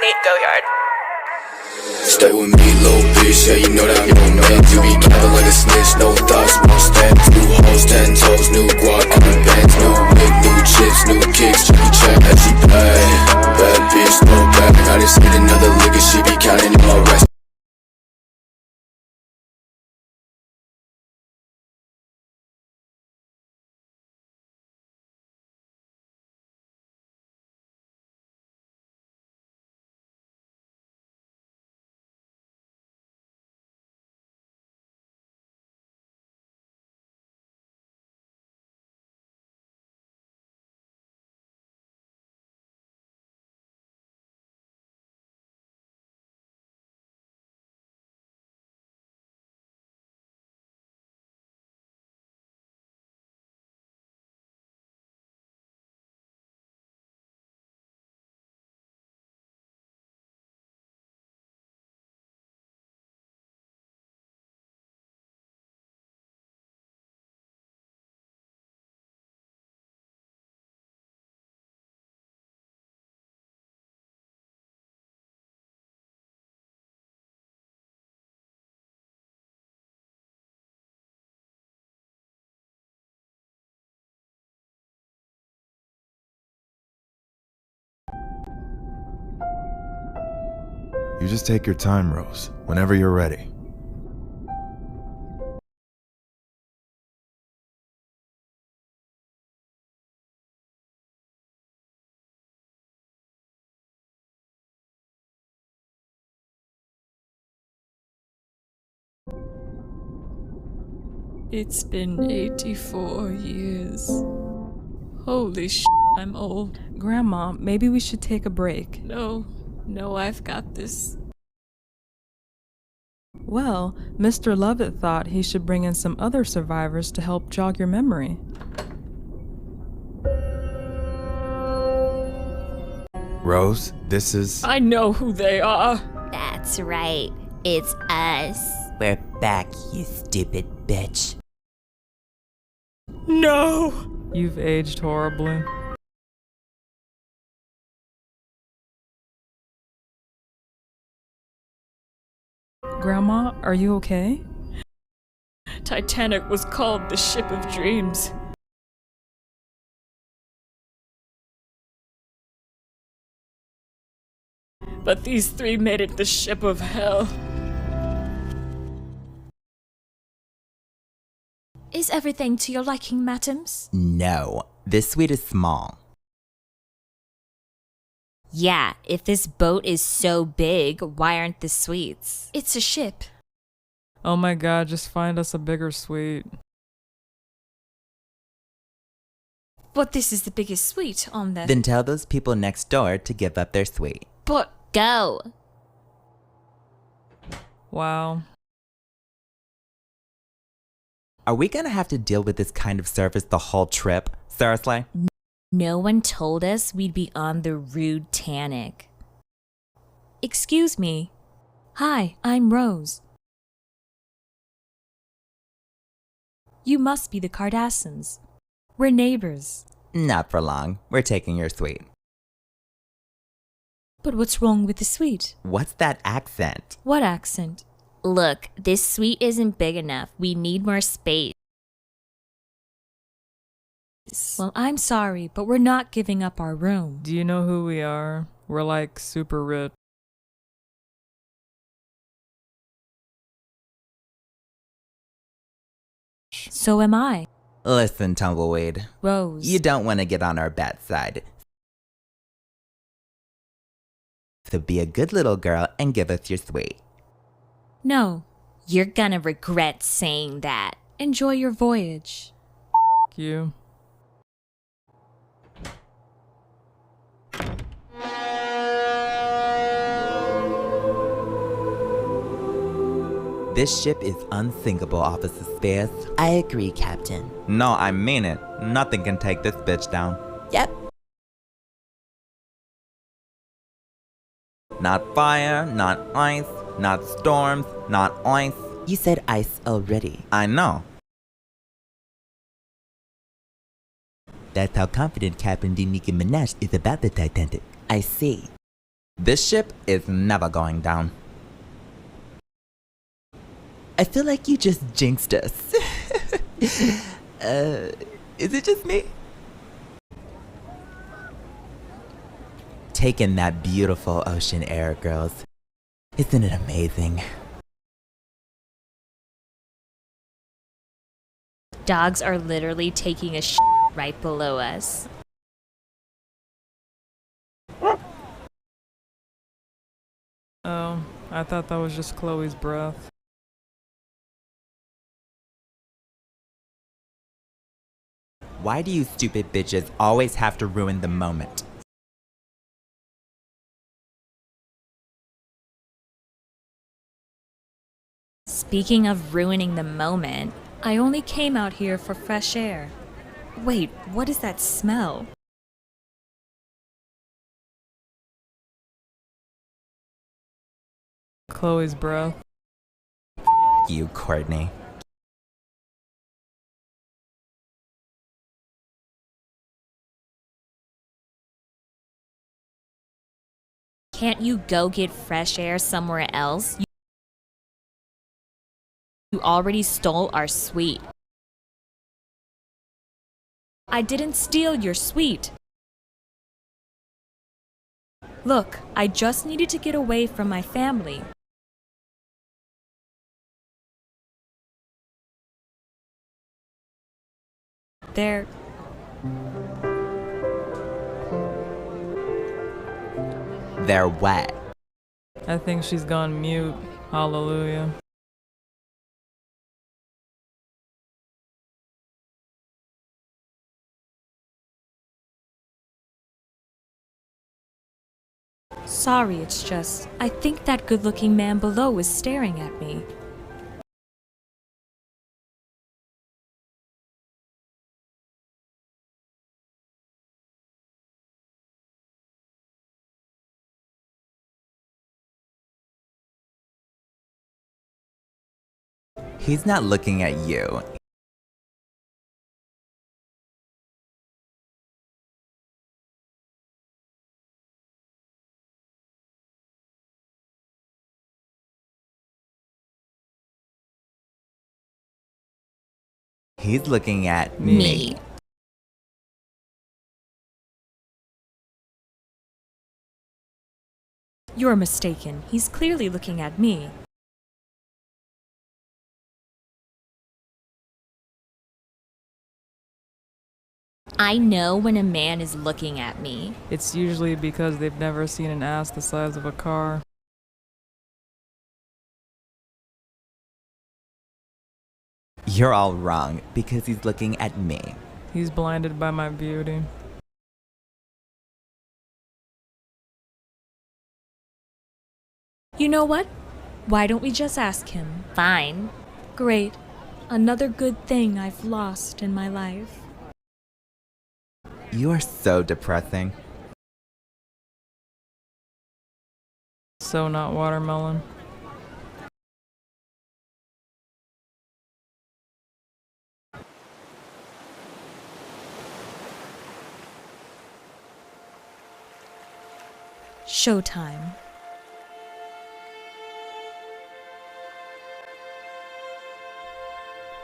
Nate Goyard. Stay with me, little bitch, yeah, you know that I'm gon' make you be careful like a snitch, no thoughts, no steps, new hoes, 10 toes, new guac, new bands, new wig, new chips, new kicks, Jackie Chan, that she play. Bad bitch, no back, I just need another lick and she be counting in my rest. You just take your time, Rose, whenever you're ready. It's been 84 years. Holy sh**, I'm old. Grandma, maybe we should take a break. No, I've got this. Well, Mr. Lovett thought he should bring in some other survivors to help jog your memory. Rose, this is... I know who they are. That's right. It's us. We're back, you stupid bitch. No! You've aged horribly. Grandma, are you okay? Titanic was called the Ship of Dreams. But these three made it the Ship of Hell. Is everything to your liking, madams? No, this suite is small. Yeah, if this boat is so big, why aren't the suites? It's a ship. Oh my god, just find us a bigger suite. But this is the biggest suite on the... Then tell those people next door to give up their suite. But go! Wow. Are we gonna have to deal with this kind of service the whole trip? Seriously? No one told us we'd be on the rude Titanic. Excuse me. Hi, I'm Rose. You must be the Kardashians. We're neighbors. Not for long. We're taking your suite. But what's wrong with the suite? What's that accent? What accent? Look, this suite isn't big enough. We need more space. Well, I'm sorry, but we're not giving up our room. Do you know who we are? We're like super rich. So am I. Listen, Tumbleweed. Rose. You don't want to get on our bad side. So be a good little girl and give us your suite. No, you're gonna regret saying that. Enjoy your voyage. You. This ship is unsinkable, Officer Spears. I agree, Captain. No, I mean it. Nothing can take this bitch down. Yep. Not fire, not ice, not storms, not ice. You said ice already. I know. That's how confident Captain Nicki Minaj is about the Titanic. I see. This ship is never going down. I feel like you just jinxed us. Is it just me? Take in that beautiful ocean air, girls. Isn't it amazing? Dogs are literally taking a right below us. Oh, I thought that was just Chloe's breath. Why do you stupid bitches always have to ruin the moment? Speaking of ruining the moment, I only came out here for fresh air. Wait, what is that smell? Chloe's breath. You, Courtney. Can't you go get fresh air somewhere else? You already stole our sweet. I didn't steal your sweet. Look, I just needed to get away from my family. They're wet. I think she's gone mute. Hallelujah. sorry, it's just, I think that good-looking man below is staring at me. He's not looking at you. He's looking at me. You're mistaken. He's clearly looking at me. I know when a man is looking at me. It's usually because they've never seen an ass the size of a car. You're all wrong, because he's looking at me. He's blinded by my beauty. You know what? Why don't we just ask him? Fine. Great. Another good thing I've lost in my life. You are so depressing. So not watermelon. Showtime.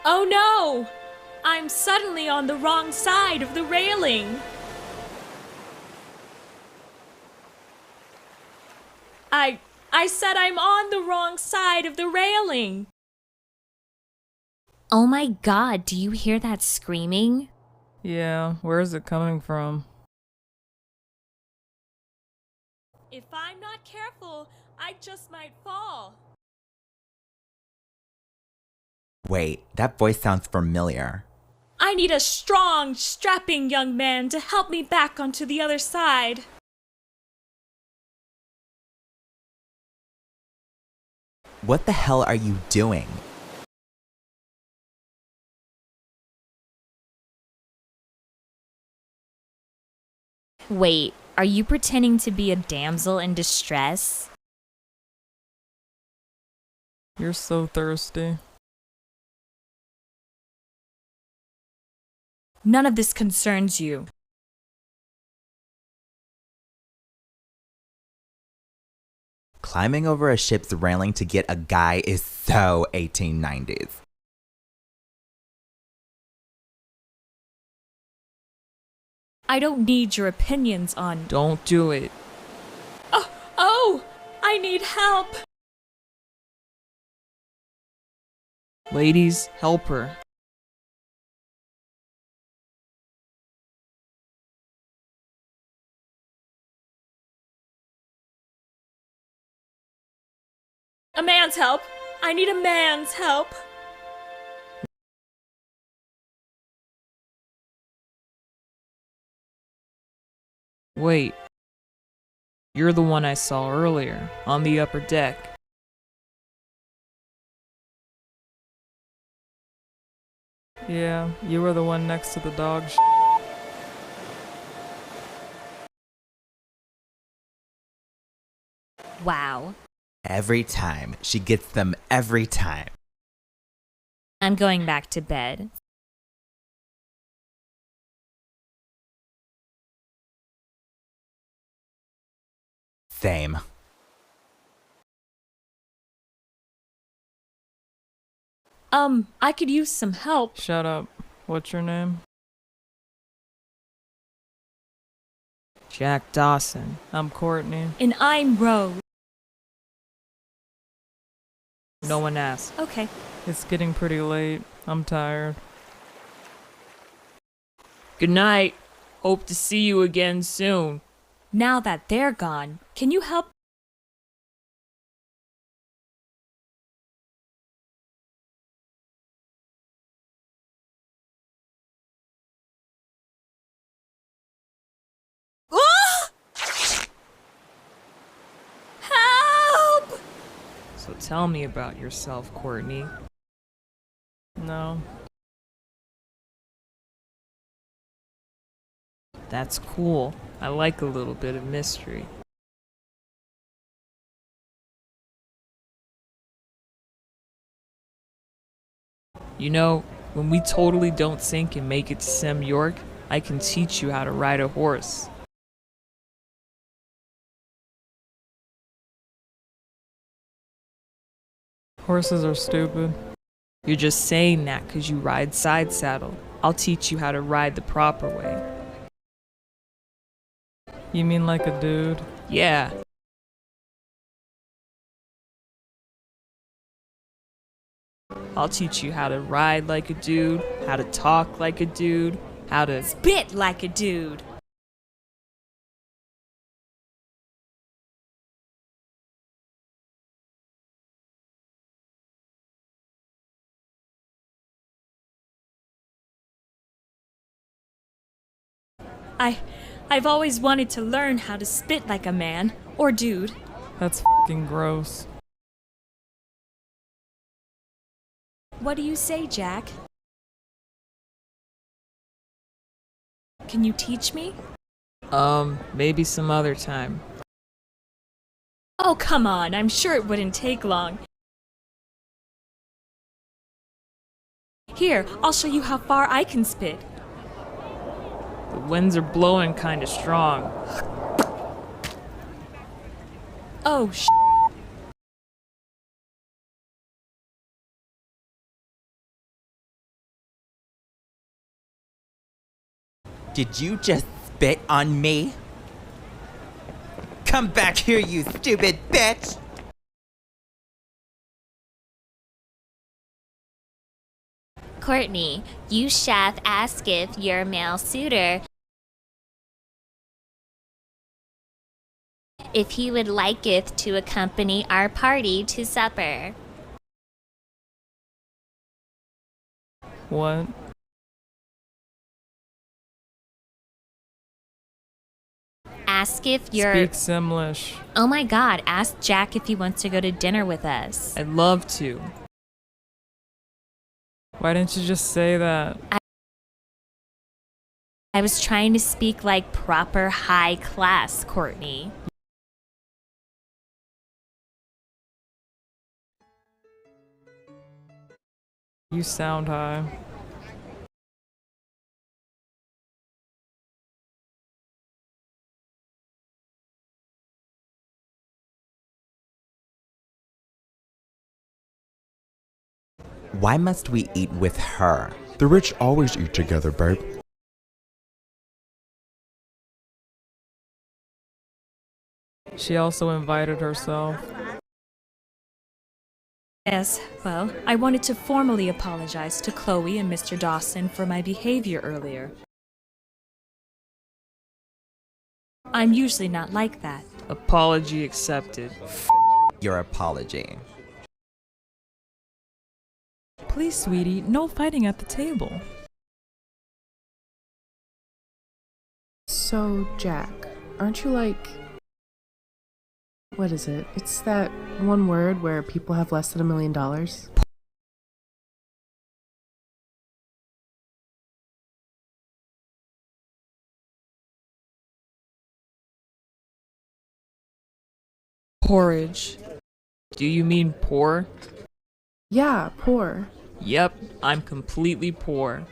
Oh no! I'm suddenly on the wrong side of the railing. I said I'm on the wrong side of the railing. Oh my god, do you hear that screaming? Yeah, where is it coming from? If I'm not careful, I just might fall. Wait, that voice sounds familiar. I need a strong, strapping young man to help me back onto the other side. What the hell are you doing? Wait, are you pretending to be a damsel in distress? You're so thirsty. None of this concerns you. Climbing over a ship's railing to get a guy is so 1890s. I don't need your opinions on. Don't do it. Oh! I need help! Ladies, help her. A man's help! I need a man's help! Wait. You're the one I saw earlier, on the upper deck. Yeah, you were the one next to the dog. Wow. Every time. She gets them every time. I'm going back to bed. Same. I could use some help. Shut up. What's your name? Jack Dawson. I'm Courtney. And I'm Rose. No one asked. Okay. It's getting pretty late. I'm tired. Good night. Hope to see you again soon. Now that they're gone, can you help? Ah! Help! So tell me about yourself, Courtney. No. That's cool. I like a little bit of mystery. You know, when we totally don't sink and make it to Sem York, I can teach you how to ride a horse. Horses are stupid. You're just saying that because you ride side saddle. I'll teach you how to ride the proper way. You mean like a dude? Yeah. I'll teach you how to ride like a dude, how to talk like a dude, how to Spit like a dude. I've always wanted to learn how to spit like a man, or dude. That's f***ing gross. What do you say, Jack? Can you teach me? Maybe some other time. Oh, come on, I'm sure it wouldn't take long. Here, I'll show you how far I can spit. The winds are blowing kinda strong. Oh, Did you just spit on me? Come back here, you stupid bitch! Courtney, you chef ask if your male suitor if he would liketh to accompany our party to supper. What? Ask if your Speak Simlish. Oh my god, ask Jack if he wants to go to dinner with us. I'd love to. Why didn't you just say that? I was trying to speak like proper high class, Courtney. You sound high. Why must we eat with her? The rich always eat together, babe. She also invited herself. Yes, well, I wanted to formally apologize to Chloe and Mr. Dawson for my behavior earlier. I'm usually not like that. Apology accepted. Your apology. Please, sweetie, no fighting at the table. So, Jack, aren't you like... What is it? It's that one word where people have less than $1 million. Porridge. Do you mean poor? Yeah, poor. Yep, I'm completely poor.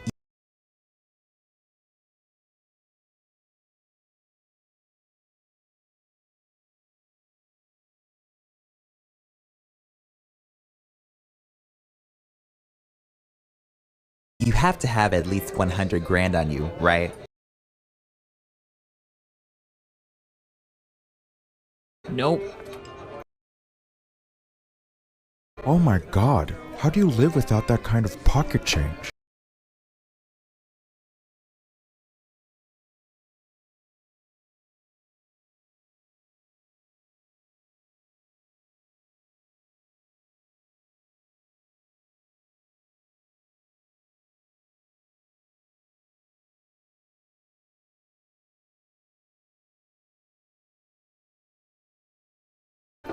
You have to have at least 100 grand on you, right? Nope. Oh my god, how do you live without that kind of pocket change?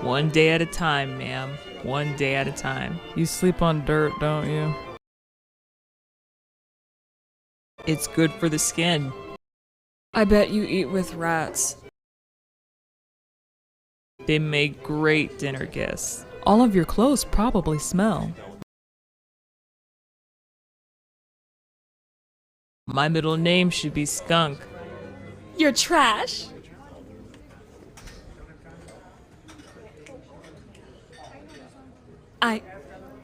One day at a time, ma'am. One day at a time. You sleep on dirt, don't you? It's good for the skin. I bet you eat with rats. They make great dinner guests. All of your clothes probably smell. My middle name should be Skunk. You're trash!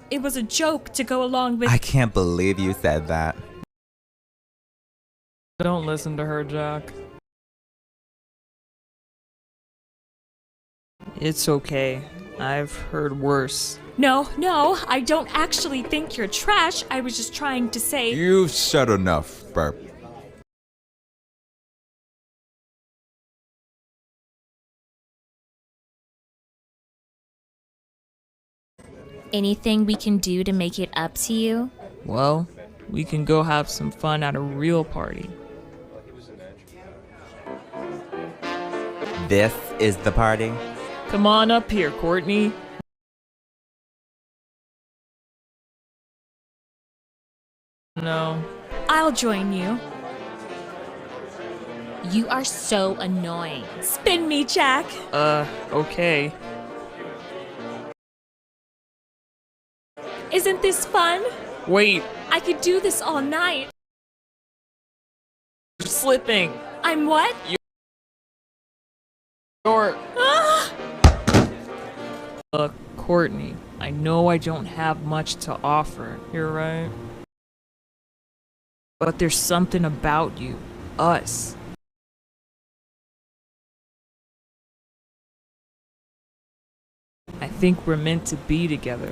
It was a joke to go along with— I can't believe you said that. Don't listen to her, Jack. It's okay. I've heard worse. No, I don't actually think you're trash. I was just trying to say— You've said enough, Burp. Anything we can do to make it up to you? Well, we can go have some fun at a real party. This is the party? Come on up here, Courtney. No. I'll join you. You are so annoying. Spin me, Jack. Okay. Isn't this fun? Wait, I could do this all night. you're slipping. I'm what? You're... Ah! Courtney, I know I don't have much to offer, You're right. but there's something about you, us. I think we're meant to be together.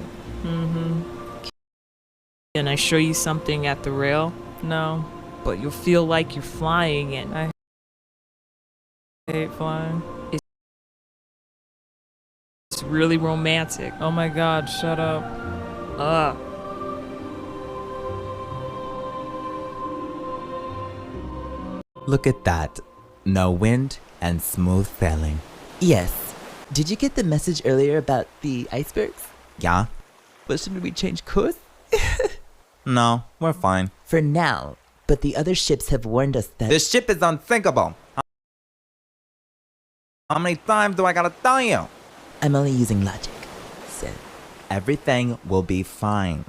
Can I show you something at the rail? No. But you'll feel like you're flying and I hate flying. it's really romantic. Oh my god, shut up. Look at that. No wind and smooth sailing. Yes. Did you get the message earlier about the icebergs? Yeah. But shouldn't we change course? No, we're fine. For now. But the other ships have warned us that— This ship is unsinkable. How many times do I gotta tell you? I'm only using logic. So, everything will be fine.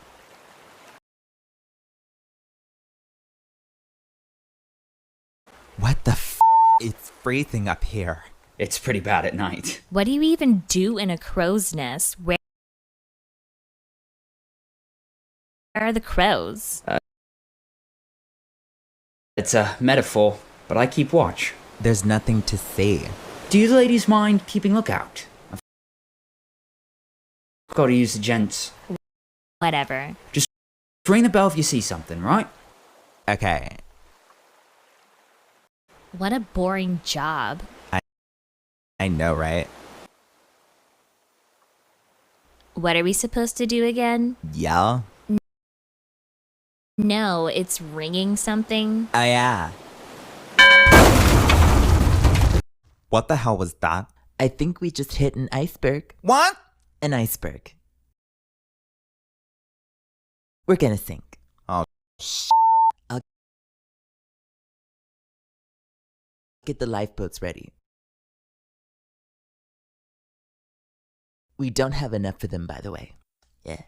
What the f***? It's freezing up here. It's pretty bad at night. What do you even do in a crow's nest? Where are the crows? It's a metaphor, but I keep watch. There's nothing to see. Do you ladies mind keeping lookout? I've got to use the gents. Whatever. Just ring the bell if you see something, right? Okay. What a boring job. I know, right? What are we supposed to do again? Yell? No, it's ringing something. Oh, yeah. What the hell was that? I think we just hit an iceberg. What? An iceberg. We're gonna sink. Oh, I'll get the lifeboats ready. We don't have enough for them, by the way. Yeah.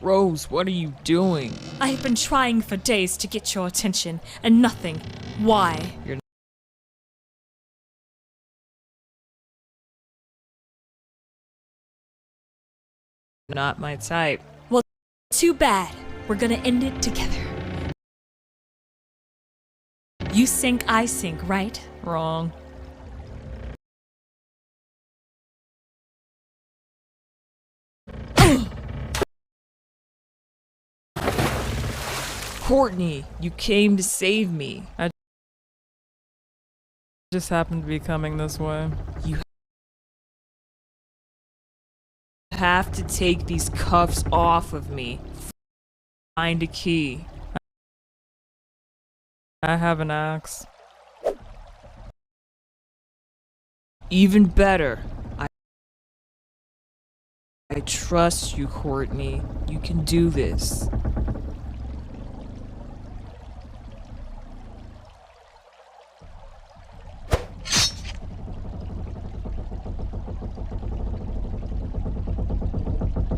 Rose, what are you doing? I've been trying for days to get your attention, and nothing. Why? You're not my type. Well, too bad. We're gonna end it together. You sink, I sink, right? Wrong. Courtney, you came to save me. I just happened to be coming this way. You have to take these cuffs off of me. Find a key. I have an axe. Even better. I trust you, Courtney. You can do this.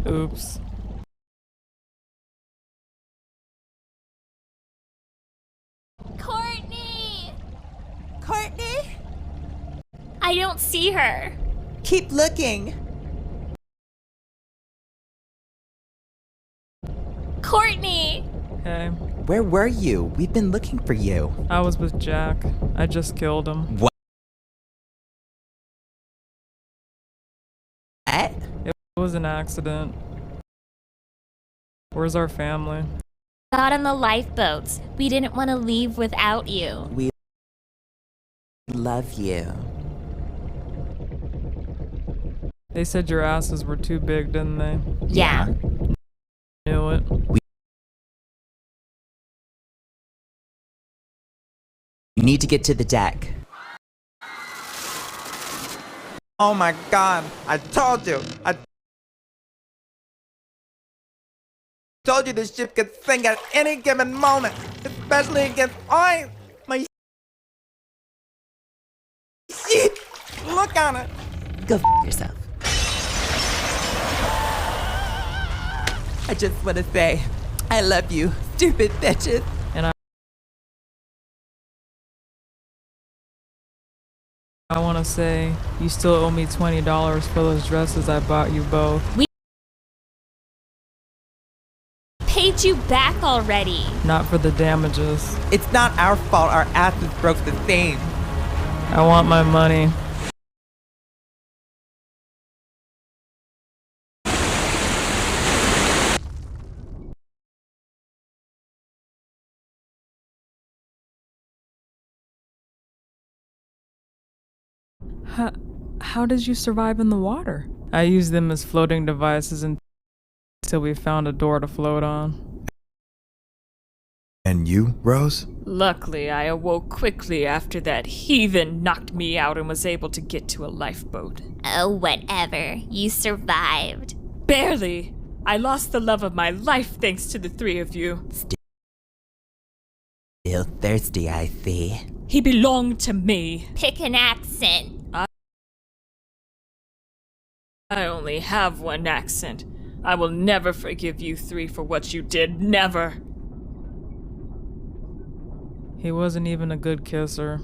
Oops. Courtney! Courtney? I don't see her. Keep looking. Courtney! Hey, Where were you? We've been looking for you. I was with Jack. I just killed him. What? It was an accident. Where's our family? Got on the lifeboats. We didn't want to leave without you. We love you. They said your asses were too big, didn't they? Yeah. Knew it. You need to get to the deck. Oh my god, I told you. I told you this ship could sink at any given moment, especially against ice. My shit. Look on it. Go f yourself. I just want to say, I love you, stupid bitches. And I want to say, you still owe me $20 for those dresses I bought you both. We paid you back already. Not for the damages. It's not our fault our asses broke the same. I want my money. How did you survive in the water? I used them as floating devices until we found a door to float on. And you, Rose? Luckily, I awoke quickly after that heathen knocked me out and was able to get to a lifeboat. Oh, whatever. You survived. Barely. I lost the love of my life thanks to the three of you. Still thirsty, I see. He belonged to me. Pick an accent. I only have one accent. I will never forgive you three for what you did. Never. He wasn't even a good kisser.